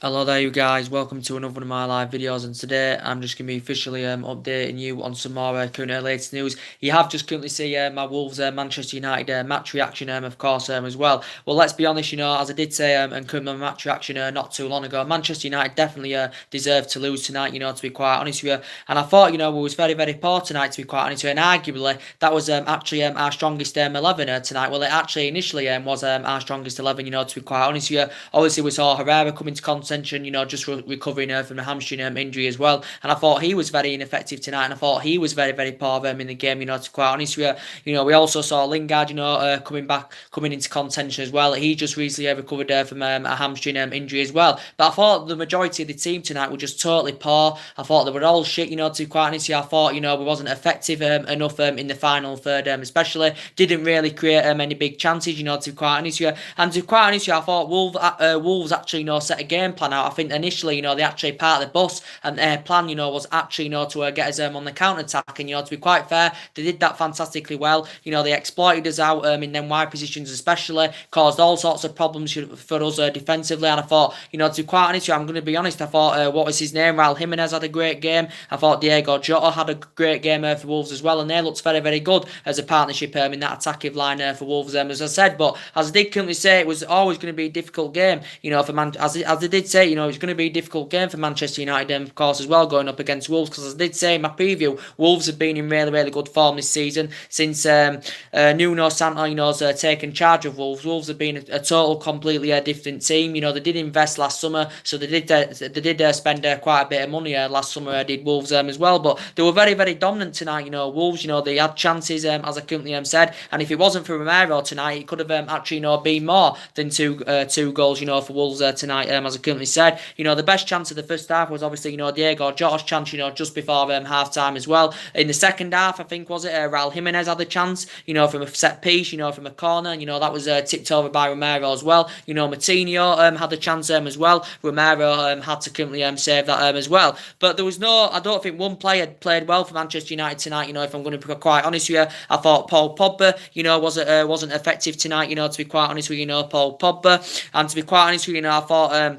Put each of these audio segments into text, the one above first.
Hello there you guys, welcome to another one of my live videos, and today I'm just going to be officially updating you on some more current latest news. You have just currently seen my Wolves Manchester United match reaction of course as well. Well, let's be honest, as I did say and come my match reaction not too long ago, Manchester United definitely deserved to lose tonight, to be quite honest with you. And I thought, we was very, very poor tonight, to be quite honest with you, and arguably that was actually our strongest 11 tonight. Well, it actually initially was our strongest 11, to be quite honest with you. Obviously, we saw Herrera come into contention, just recovering from a hamstring injury as well. And I thought he was very ineffective tonight, and I thought he was very, very poor in the game, to be quite honest with you. We also saw Lingard, coming into contention as well. He just recently recovered from a hamstring injury as well. But I thought the majority of the team tonight were just totally poor. I thought they were all shit, to be quite honest with you. I thought, we wasn't effective enough in the final third, especially. Didn't really create any big chances, to be quite honest with you. And to be quite honest with you, I thought Wolves actually, set a game plan out. I think initially, they actually part of the bus, and their plan, was actually, to get us on the counter attack. And to be quite fair, they did that fantastically well. They exploited us out in them wide positions, especially caused all sorts of problems for us defensively. And I thought, to be quite honest, I'm going to be honest. I thought, what was his name? Raul Jimenez had a great game. I thought Diego Jota had a great game for Wolves as well, and they looked very, very good as a partnership in that attacking line for Wolves. As I said, but as I did currently say, it was always going to be a difficult game. For as I did say, it's going to be a difficult game for Manchester United, of course, as well, going up against Wolves, because as I did say in my preview, Wolves have been in really, really good form this season since Nuno Santo's taken charge of Wolves. Wolves have been a total, completely different team. They did invest last summer, so they did spend quite a bit of money last summer. Did Wolves as well, but they were very, very dominant tonight. Wolves, they had chances, as I currently said, and if it wasn't for Romero tonight, it could have actually, been more than two goals, for Wolves tonight, as I currently said. The best chance of the first half was obviously, Diego Jota's chance, just before half time as well. In the second half, I think, was it Raul Jimenez had the chance, from a set piece, from a corner, that was tipped over by Romero as well. Moutinho had the chance as well. Romero had to currently save that as well. But there was I don't think one player played well for Manchester United tonight, if I'm going to be quite honest with you. I thought Paul Pogba, wasn't effective tonight, to be quite honest with you, Paul Pogba. And to be quite honest with you, I thought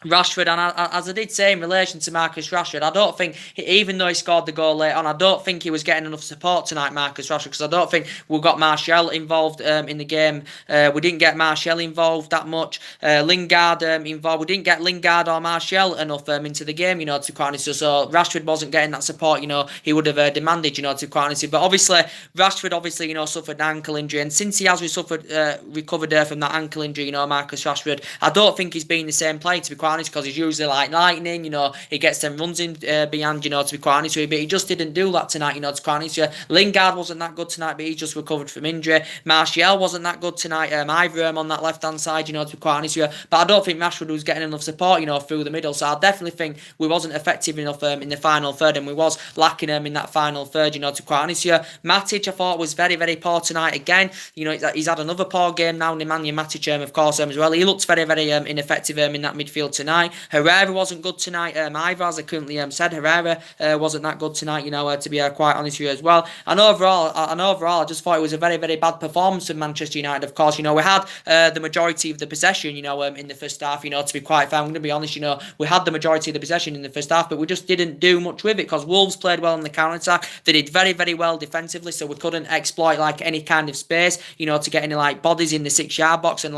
Rashford, and as I did say in relation to Marcus Rashford, I don't think, even though he scored the goal late on, I don't think he was getting enough support tonight, Marcus Rashford, because I don't think we got Martial involved in the game. We didn't get Martial involved that much. Lingard involved. We didn't get Lingard or Martial enough into the game, to be quite honest. So Rashford wasn't getting that support, he would have demanded, to be quite honest. But obviously, Rashford, suffered an ankle injury, and since he has recovered from that ankle injury, Marcus Rashford, I don't think he's been the same player, to be quite honest, because he's usually like lightning, he gets them runs in behind, to be quite honest with you, but he just didn't do that tonight, to be quite honest with you. Lingard wasn't that good tonight, but he just recovered from injury. Martial wasn't that good tonight, either on that left-hand side, to be quite honest with you, but I don't think Rashford was getting enough support, through the middle, so I definitely think we wasn't effective enough in the final third, and we was lacking in that final third, to be quite honest with you. Matic, I thought, was very, very poor tonight again. He's had another poor game now, Nemanja Matic, of course, as well. He looks very, very ineffective in that midfield tonight. Herrera wasn't good tonight either, as I currently said. Herrera wasn't that good tonight, to be quite honest with you as well. And overall, I just thought it was a very, very bad performance from Manchester United. Of course, we had the majority of the possession, in the first half. To be quite fair, I'm going to be honest, we had the majority of the possession in the first half, but we just didn't do much with it, because Wolves played well on the counter attack. They did very, very well defensively, so we couldn't exploit any kind of space, to get any bodies in the 6-yard box and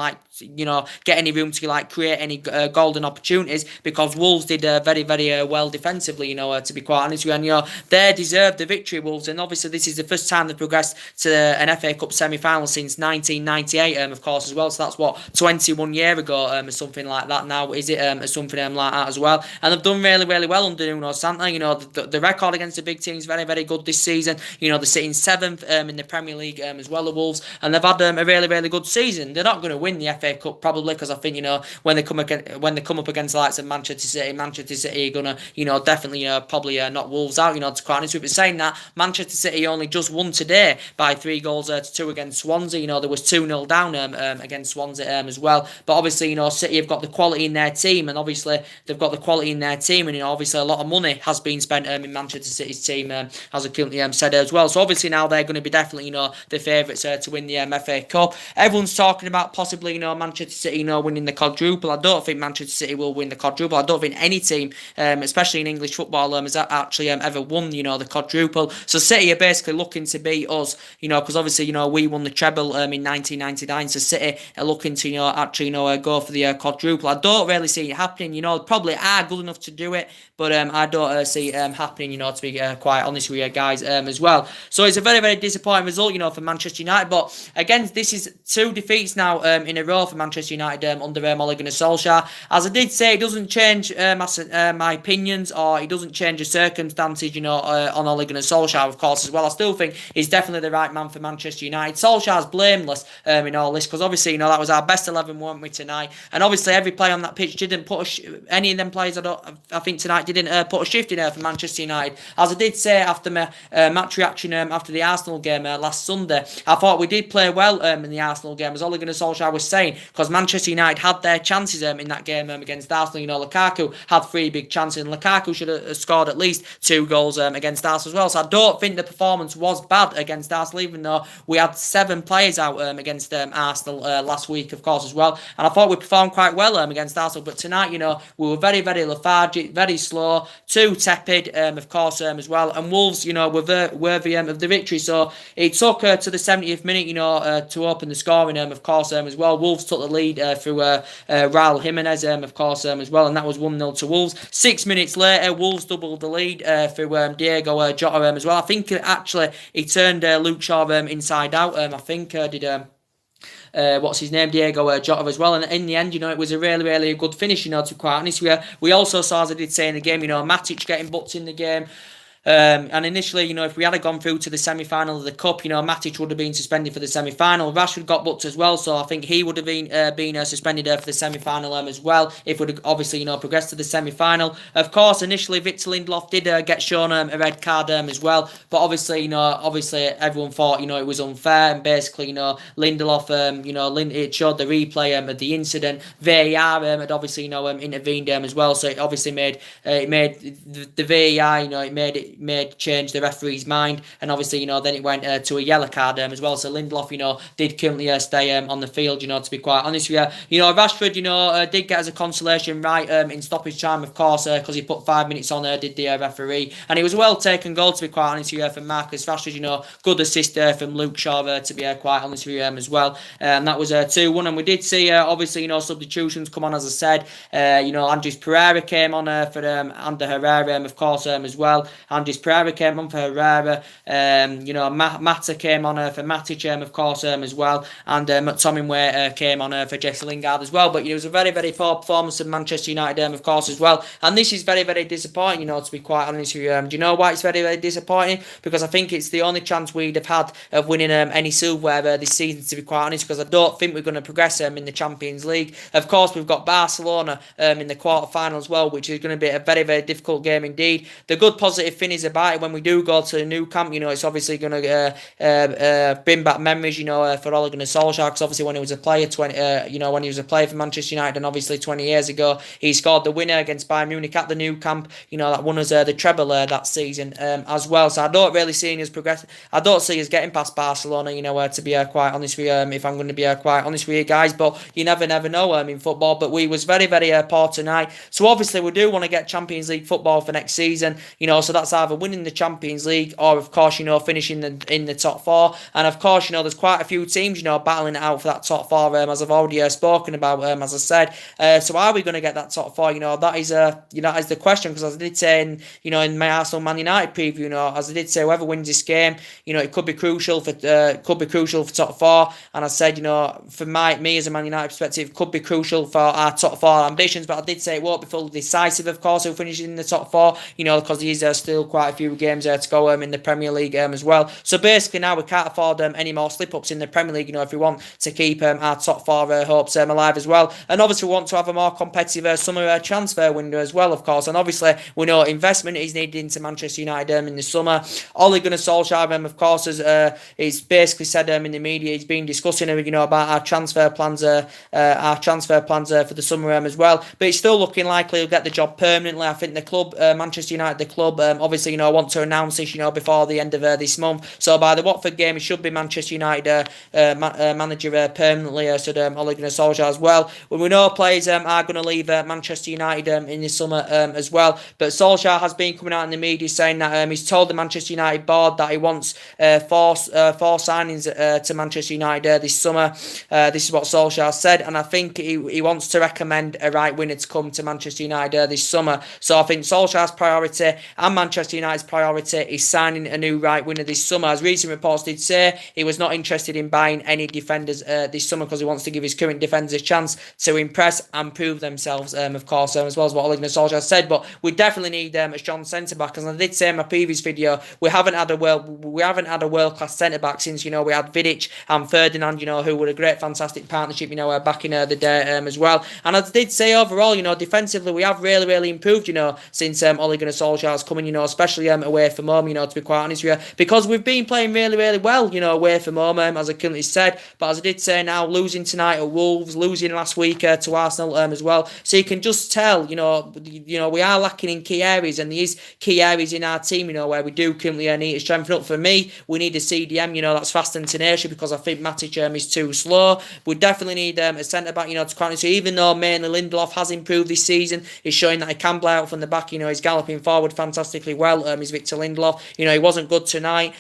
get any room to create any golden opportunities, because Wolves did very, very well defensively, to be quite honest with you. And they deserved the victory, Wolves, and obviously this is the first time they've progressed to an FA Cup semi-final since 1998, of course, as well. So that's what, 21 years ago, or something like that now, is it, or something like that as well. And they've done really, really well under Nuno Santo. The record against the big teams is very, very good this season. They're sitting 7th in the Premier League as well, the Wolves, and they've had a really, really good season. They're not going to win the FA Cup probably, because I think when they come up against the likes of Manchester City are gonna definitely probably knock Wolves out. To quite honest with you, saying that, Manchester City only just won today by 3 goals to 2 against Swansea. There was 2-0 down against Swansea as well. But obviously, City have got the quality in their team, and obviously they've got the quality in their team, and obviously a lot of money has been spent in Manchester City's team, as I currently said as well. So obviously now they're going to be definitely the favourites to win the FA Cup. Everyone's talking about possibly Manchester City winning the quadruple. I don't think Manchester City will win the quadruple. I don't think any team, especially in English football, has actually ever won, the quadruple. So City are basically looking to beat us, because obviously, we won the treble in 1999. So City are looking to, actually, go for the quadruple. I don't really see it happening. Probably are good enough to do it, but I don't see it happening, to be quite honest with you guys, as well. So it's a very, very disappointing result, for Manchester United. But again, this is 2 defeats now in a row for Manchester United under Ole Gunnar Solskjaer. As I did say, it doesn't change my opinions, or it doesn't change the circumstances, on Ole Gunnar Solskjaer, of course, as well. I still think he's definitely the right man for Manchester United. Solskjaer's blameless in all this, because obviously, that was our best 11, weren't we, tonight? And obviously, every player on that pitch didn't put any of them players, I think tonight, didn't put a shift in there for Manchester United. As I did say after my match reaction after the Arsenal game last Sunday, I thought we did play well in the Arsenal game, as Ole Gunnar Solskjaer was saying, because Manchester United had their chances in that game against Arsenal. Lukaku had 3 big chances, and Lukaku should have scored at least 2 goals against Arsenal as well. So I don't think the performance was bad against Arsenal, even though we had 7 players out against Arsenal last week, of course, as well. And I thought we performed quite well against Arsenal, but tonight, we were very, very lethargic, very slow, too tepid, of course, as well. And Wolves, were worthy of the victory. So it took to the 70th minute, to open the scoring, of course, as well. Wolves took the lead through Raul Jimenez, of course, as well, and that was 1-0 to Wolves. 6 minutes later, Wolves doubled the lead through Diego Jota as well. I think actually he turned Luke Shaw inside out. I think did. What's his name, Diego Jota as well, and in the end, it was a really, really good finish, to be quite honest. We also saw, as I did say in the game, Matic getting booked in the game. And initially, if we had gone through to the semi-final of the Cup, Matic would have been suspended for the semi-final. Rashford got booked as well, so I think he would have been suspended for the semi-final as well, if we'd obviously, progressed to the semi-final. Of course, initially, Victor Lindelof did get shown a red card as well, but obviously, everyone thought, it was unfair, and basically, Lindelof, it showed the replay of the incident. VAR had obviously, intervened as well, so it obviously made the VAR, it made change the referee's mind, and obviously then it went to a yellow card as well. So Lindelof did currently stay on the field, to be quite honest with you. Rashford did get as a consolation right in stoppage time, of course, because he put 5 minutes on did the referee, and it was a well taken goal, to be quite honest with you, from Marcus Rashford. Good assist from Luke Shaw, to be quite honest with you, as well, and that was 2-1. And we did see obviously substitutions come on, as I said. Andres Pereira came on for Ander Herrera, of course, as well. Andres Pereira came on for Herrera. Mata came on for Matic, of course, as well. And McTominay came on for Jesse Lingard as well. But it was a very, very poor performance of Manchester United, of course, as well. And this is very, very disappointing, to be quite honest with you. Do you know why it's very, very disappointing? Because I think it's the only chance we'd have had of winning any silverware this season, to be quite honest, because I don't think we're going to progress in the Champions League. Of course, we've got Barcelona in the quarter-final as well, which is going to be a very, very difficult game indeed. The good positive thing is about it, when we do go to the new camp, it's obviously going to bring back memories, for Ole Gunnar Solskjaer, because obviously when he was a player, when he was a player for Manchester United, and obviously 20 years ago, he scored the winner against Bayern Munich at the new camp, that won us the treble that season as well. So I don't really see us progress. I don't see us getting past Barcelona, to be quite honest with you, if I'm going to be quite honest with you guys, but you never know in football. But we was very, very poor tonight. So obviously we do want to get Champions League football for next season, so that's either winning the Champions League or, of course, finishing in the top 4. And of course, there's quite a few teams, battling it out for that top 4, as I've already spoken about, as I said. So are we going to get that top 4? That is the question, because as I did say in my Arsenal Man United preview, as I did say, whoever wins this game, it could be crucial for top 4. And I said, from me as a Man United perspective, it could be crucial for our top 4 ambitions. But I did say it won't be fully decisive, of course, who finishes in the top 4, because there's still quite a few games to go in the Premier League as well. So basically now we can't afford any more slip-ups in the Premier League, if we want to keep our top 4 hopes alive as well. And obviously we want to have a more competitive summer transfer window as well, of course. And obviously we know investment is needed into Manchester United in the summer. Ole Gunnar Solskjaer, of course, he's basically said in the media, he's been discussing about our transfer plans for the summer as well. But it's still looking likely he'll get the job permanently. I think the club, Manchester United, the club, obviously obviously, want to announce this, before the end of this month. So by the Watford game, he should be Manchester United manager permanently, so Ole Gunnar Solskjaer as well. Well, we know players are going to leave Manchester United in the summer as well. But Solskjaer has been coming out in the media saying that he's told the Manchester United board that he wants four signings to Manchester United this summer. This is what Solskjaer said, and I think he wants to recommend a right winger to come to Manchester United this summer. So I think Solskjaer's priority and Manchester United's priority is signing a new right winger this summer. As recent reports did say, he was not interested in buying any defenders this summer because he wants to give his current defenders a chance to impress and prove themselves, of course, as well as what Ole Gunnar Solskjaer said. But we definitely need a strong centre back. As I did say in my previous video, we haven't had a world class centre back since we had Vidic and Ferdinand, who were a great, fantastic partnership, back in the day as well. And as I did say, overall, defensively we have really improved, since Ole Gunnar Solskjaer's coming, especially away from home, to be quite honest with you, because we've been playing really well, away from home, as I currently said. But as I did say, now losing tonight at Wolves, losing last week to Arsenal as well, so you can just tell, we are lacking in key areas, and these key areas in our team, where we do currently need to strengthen up. For me, we need a CDM, that's fast and tenacious, because I think Matic is too slow. We definitely need a centre back, to quite honest. So even though mainly Lindelof has improved this season, he's showing that he can play out from the back. He's galloping forward fantastically well. Is Victor Lindelof. He wasn't good tonight.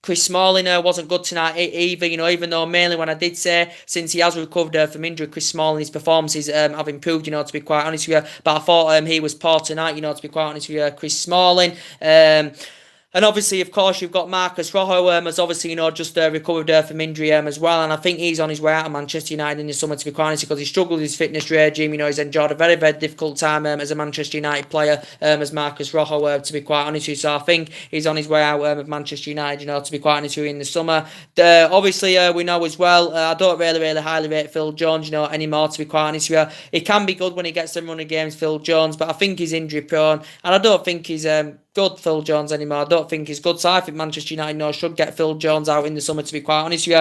Chris Smalling wasn't good tonight either, even though mainly when I did say since he has recovered from injury, Chris Smalling, his performances have improved, to be quite honest with you. But I thought he was poor tonight, to be quite honest with you, Chris Smalling. And obviously, of course, you've got Marcus Rojo has obviously, just recovered from injury as well. And I think he's on his way out of Manchester United in the summer, to be quite honest, because he struggled with his fitness regime. He's enjoyed a very difficult time as a Manchester United player, as Marcus Rojo, to be quite honest with you. So I think he's on his way out of Manchester United, to be quite honest with you, in the summer. Obviously, we know as well, I don't really highly rate Phil Jones, anymore, to be quite honest with you. He can be good when he gets them running games, Phil Jones, but I think he's injury prone, and I don't think he's good, Phil Jones, anymore. I don't think he's good, so I think Manchester United should get Phil Jones out in the summer, to be quite honest with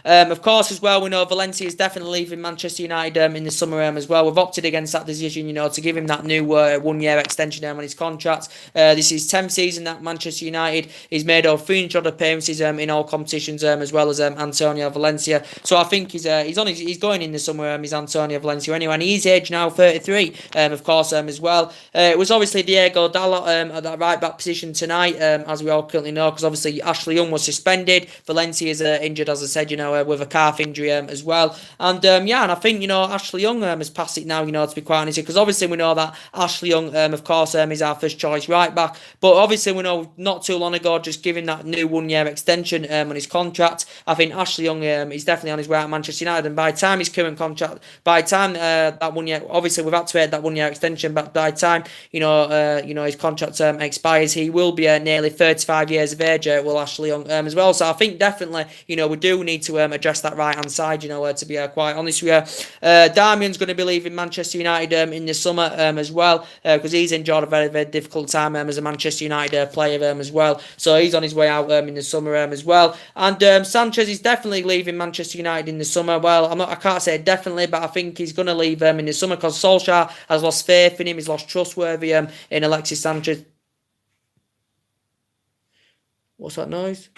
you. Of course, as well, we know Valencia is definitely leaving Manchester United in the summer as well. We've opted against that decision, to give him that new 1 year extension on his contract. This is 10th season that Manchester United. He's made over 300 appearances in all competitions, as well as Antonio Valencia. So I think he's going in the summer. He's Antonio Valencia anyway, and he's age now 33. Of course, as well. It was obviously Diego Dalot at that right back position tonight, as we all currently know, because obviously Ashley Young was suspended. Valencia is injured, as I said, with a calf injury as well. And and I think Ashley Young has passed it now, to be quite honest, because obviously we know that Ashley Young, of course, is our first choice right back. But obviously we know not too long ago, just giving that new 1 year extension on his contract. I think Ashley Young is definitely on his way out of Manchester United, and by the time his current contract, by the time that 1 year, obviously we've activated that 1 year extension, but by the time his contract expires, he will be nearly 35 years of age, will Ashley Young as well. So I think definitely, we do need to address that right hand side, to be quite honest with you. Darmian's going to be leaving Manchester United in the summer as well, because he's enjoyed a very difficult time as a Manchester United player as well. So he's on his way out in the summer as well. And Sanchez is definitely leaving Manchester United in the summer. Well, I can't say definitely, but I think he's going to leave in the summer because Solskjaer has lost faith in him. He's lost trustworthy in Alexis Sanchez. What's that noise?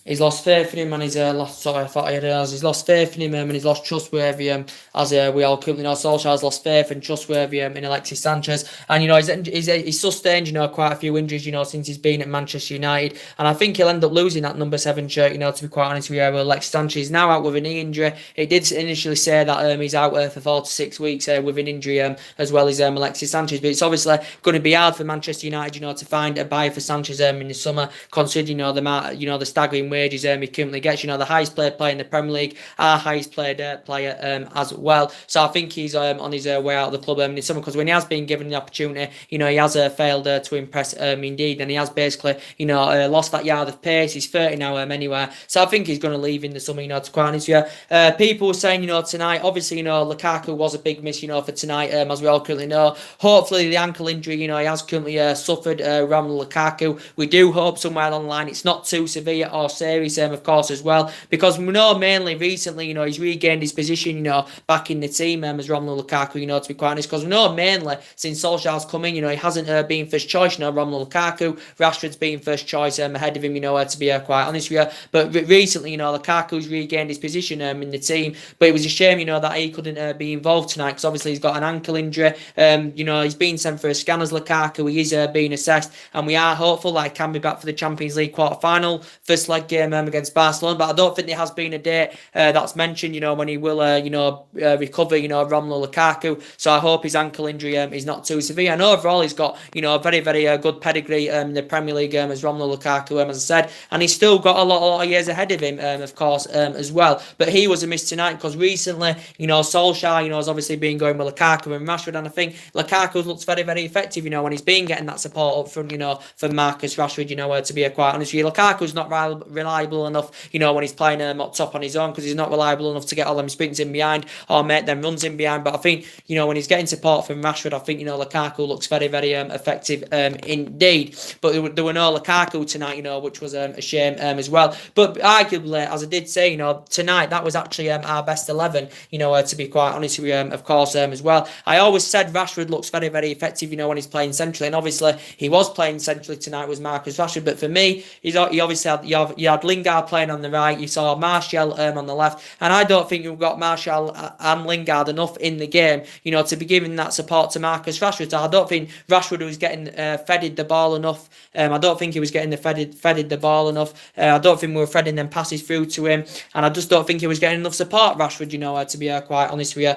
He's lost faith in him, and he's lost. Sorry, I thought I had it. He's lost faith in him, and he's lost trustworthy. As we all currently know, Solskjaer's lost faith and trustworthy in Alexis Sanchez, and he's sustained quite a few injuries since he's been at Manchester United, and I think he'll end up losing that number 7 shirt. To be quite honest with you, Alexis Sanchez is now out with a knee injury. It did initially say that he's out for 4 to 6 weeks with an injury, as well as Alexis Sanchez. But it's obviously going to be hard for Manchester United, to find a buyer for Sanchez in the summer, considering the staggering wages he currently gets. The highest paid player in the Premier League, our highest paid player as well. So I think he's on his way out of the club in the summer, because when he has been given the opportunity, he has failed to impress indeed, and he has basically lost that yard of pace. He's 30 now anyway, so I think he's going to leave in the summer. To quite honest with you, people were saying tonight, obviously Lukaku was a big miss for tonight, as we all currently know. Hopefully the ankle injury he has currently suffered, Romelu Lukaku, we do hope somewhere along the line it's not too severe or serious, series, of course, as well, because we know mainly recently, he's regained his position, back in the team as Romelu Lukaku, to be quite honest, because we know mainly since Solskjaer's come in, he hasn't been first choice, Romelu Lukaku. Rashford's been first choice ahead of him, to be quite honest with you. But recently, Lukaku's regained his position in the team, but it was a shame, that he couldn't be involved tonight, because obviously he's got an ankle injury. He's been sent for a scan as Lukaku. He is being assessed, and we are hopeful that he can be back for the Champions League quarter-final, first leg game against Barcelona. But I don't think there has been a date that's mentioned, when he will, recover, Romelu Lukaku. So I hope his ankle injury is not too severe. And overall, he's got, a very, very good pedigree in the Premier League as Romelu Lukaku, as I said, and he's still got a lot of years ahead of him, of course, as well. But he was a miss tonight because recently, Solskjaer, has obviously been going with Lukaku and Rashford, and I think Lukaku looks very, very effective, when he's been getting that support up front, for Marcus Rashford, to be quite honest with you. Lukaku's not reliable enough, when he's playing up top on his own, because he's not reliable enough to get all them sprints in behind or make them runs in behind. But I think, when he's getting support from Rashford, I think, Lukaku looks very, very effective indeed. But there were no Lukaku tonight, which was a shame as well. But arguably, as I did say, tonight that was actually our best 11, to be quite honest with you, of course, as well. I always said Rashford looks very, very effective, when he's playing centrally, and obviously he was playing centrally tonight with Marcus Rashford. But for me, he obviously had Lingard playing on the right, you saw Martial on the left, and I don't think you've got Martial and Lingard enough in the game, to be giving that support to Marcus Rashford. So I don't think Rashford was getting fedded the ball enough. I don't think he was getting fedded the ball enough. I don't think we were feeding them passes through to him, and I just don't think he was getting enough support, Rashford, to be quite honest with you.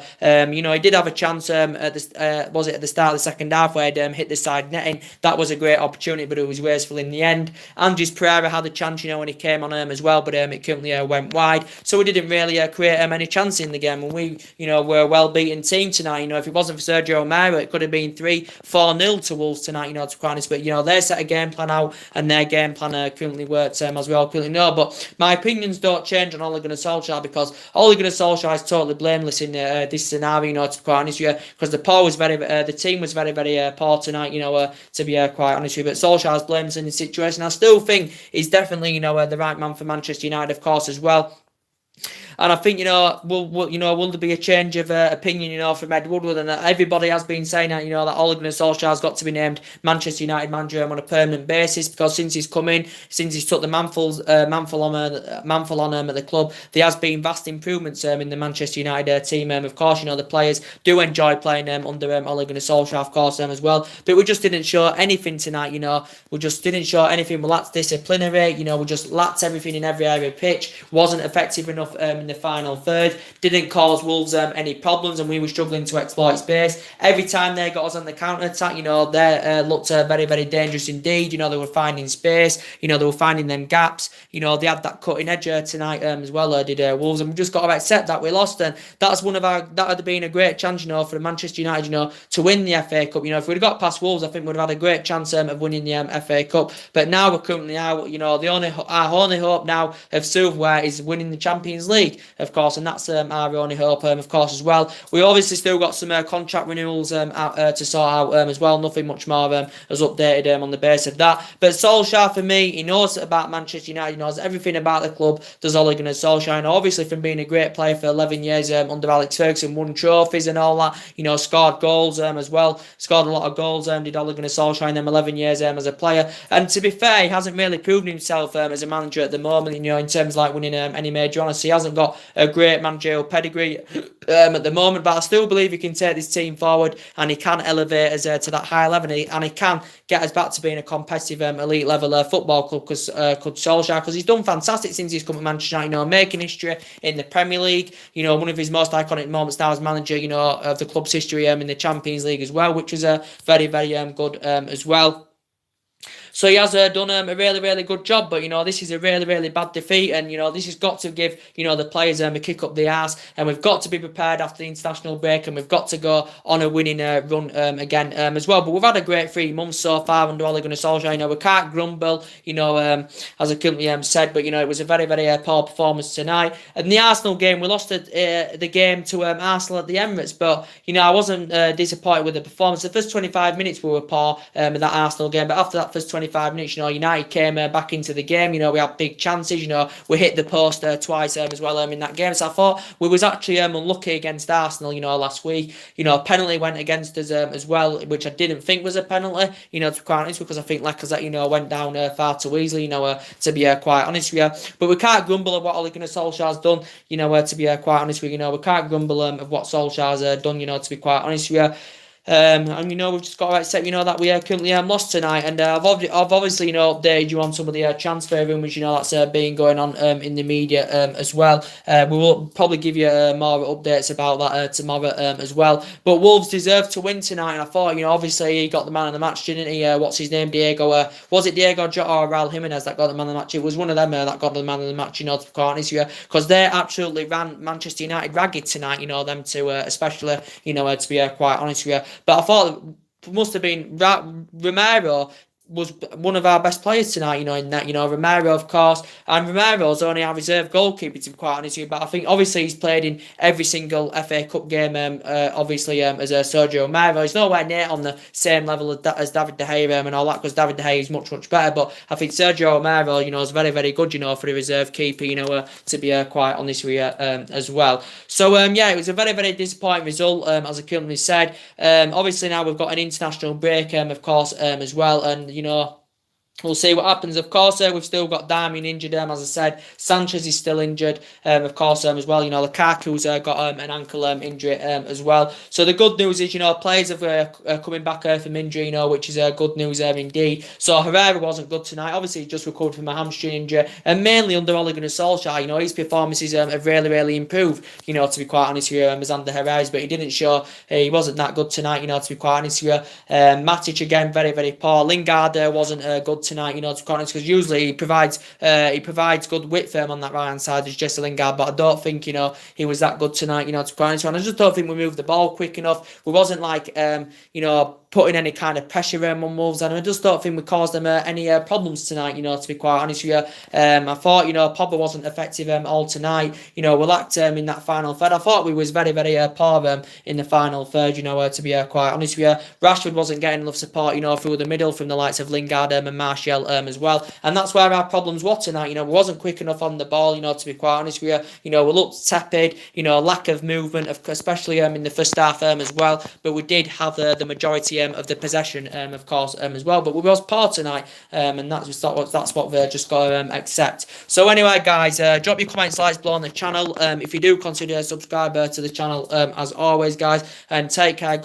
He did have a chance at the start of the second half where he'd hit the side netting. That was a great opportunity, but it was wasteful in the end. Andres Pereira had a chance, when he came on as well, but it currently went wide. So we didn't really create any chance in the game, and we, were a well-beaten team tonight. If it wasn't for Sergio Romero, it could have been 3-4-0 to Wolves tonight, to be quite honest. But, they set a game plan out, and their game plan currently works, as we all currently know. But my opinions don't change on Ole Gunnar Solskjaer, because Ole Gunnar Solskjaer is totally blameless in this scenario, to be quite honest with you, because the team was very, very poor tonight, to be quite honest with you. But Solskjaer's blameless in the situation. I still think he's definitely, the right man for Manchester United, of course, as well. And I think, will there be a change of opinion, from Ed Woodward? And everybody has been saying that, that Ole Gunnar Solskjaer's got to be named Manchester United manager on a permanent basis, because since he's come in, since he's took the mantle on him at the club, there has been vast improvements in the Manchester United team. Of course, the players do enjoy playing under Ole Gunnar Solskjaer, of course, as well. But we just didn't show anything tonight, We just didn't show anything. We lacked disciplinary, we just lacked everything in every area of the pitch. Wasn't effective enough in the final third. Didn't cause Wolves any problems, and we were struggling to exploit space. Every time they got us on the counter-attack, they looked very, very dangerous indeed. They were finding space. They were finding them gaps. They had that cutting edge tonight as well, did Wolves, and we just got to accept that we lost. And that would have been a great chance, for Manchester United, to win the FA Cup. If we'd have got past Wolves, I think we'd have had a great chance of winning the FA Cup. But now we're currently out. Our only hope now of silverware is winning the Champions League, of course, and that's our only hope, of course, as well. We obviously still got some contract renewals to sort out as well. Nothing much more has updated on the base of that. But Solskjaer, for me, he knows about Manchester United. He knows everything about the club. Does Ole Gunnar Solskjaer, and obviously from being a great player for 11 years under Alex Ferguson, won trophies and all that. Scored goals as well. Scored a lot of goals. Did Ole Gunnar Solskjaer in them 11 years as a player. And to be fair, he hasn't really proven himself as a manager at the moment. In terms of like winning any major honours, he hasn't got a great managerial pedigree at the moment, but I still believe he can take this team forward, and he can elevate us to that high level, and he can get us back to being a competitive elite level football club, because Solskjaer, because he's done fantastic since he's come to Manchester United, making history in the Premier League, one of his most iconic moments now as manager, of the club's history in the Champions League as well, which was very, very good as well. So he has done a really, really good job, but, this is a really, really bad defeat, and, this has got to give, the players a kick up the arse, and we've got to be prepared after the international break, and we've got to go on a winning run again as well. But we've had a great 3 months so far under Ole Gunnar Solskjaer. We can't grumble, as I currently said, but, it was a very, very poor performance tonight. And the Arsenal game, we lost the game to Arsenal at the Emirates, but, I wasn't disappointed with the performance. The first 25 minutes we were poor in that Arsenal game, but after that first 25 25 minutes, you know, United came back into the game. You know, we had big chances. You know, we hit the post twice as well in that game. So I thought we was actually unlucky against Arsenal, you know, last week. You know, a penalty went against us as well, which I didn't think was a penalty, you know, to be quite honest, because I think Lacazette, you know, went down far too easily, you know, to be quite honest with you. But we can't grumble at what Ole Gunnar Solskjaer's done, you know, to be quite honest with you. You know, we can't grumble of what Solskjaer's done, you know, to be quite honest with you. And you know, we've just got to accept, you know, that we currently lost tonight. And I've obviously, you know, updated you on some of the transfer rumours, you know, that's been going on in the media as well. We will probably give you more updates about that tomorrow as well. But Wolves deserve to win tonight. And I thought, you know, obviously he got the man of the match, didn't he? What's his name? Diego. Was it Diego Jota or Raul Jimenez that got the man of the match? It was one of them that got the man of the match, you know, to be quite honest with you, because they absolutely ran Manchester United ragged tonight, you know, them two, especially, you know, to be quite honest with you. But I thought it must have been Romero was one of our best players tonight, you know, in that, you know, Romero, of course, and Romero's only our reserve goalkeeper, to be quite honest with you, but I think obviously he's played in every single FA Cup game, obviously, as Sergio Romero. He's nowhere near on the same level as David De Gea and all that, because David De Gea is much, much better, but I think Sergio Romero, you know, is very, very good, you know, for the reserve keeper, you know, to be quite honest with you, as well. So, yeah, it was a very, very disappointing result, as I currently said. Obviously now we've got an international break, of course, as well, and, you know, we'll see what happens. Of course, we've still got Darmian injured, as I said. Sanchez is still injured, of course, as well. You know, Lukaku's got an ankle injury as well. So the good news is, you know, players are coming back from injury, you know, which is good news indeed. So Herrera wasn't good tonight. Obviously, he just recovered from a hamstring injury, and mainly under Ole Gunnar Solskjaer. You know, his performances have really, really improved, you know, to be quite honest with you, as under Herrera's, but he didn't show, he wasn't that good tonight, you know, to be quite honest with you. Matic, again, very, very poor. Lingard wasn't good tonight, you know, to be honest, because usually he provides good width on that right hand side as Jesse Lingard, but I don't think, you know, he was that good tonight, you know, to be honest. And I just don't think we moved the ball quick enough. We wasn't like you know, putting any kind of pressure on Wolves, and I just don't think we caused them any problems tonight, you know, to be quite honest with you. I thought, you know, Pogba wasn't effective all tonight. You know, we lacked in that final third. I thought we was very, very poor in the final third, you know, to be quite honest with you. Rashford wasn't getting enough support, you know, through the middle from the likes of Lingard and Martial as well, and that's where our problems were tonight. You know, we wasn't quick enough on the ball, you know, to be quite honest with you. You know, we looked tepid, you know, lack of movement, especially in the first half as well, but we did have the majority of the possession, of course, as well. But we was poor tonight, and that's what we've just got to accept. So anyway, guys, drop your comments, likes below on the channel. If you do consider subscribe to the channel, as always, guys, and take care.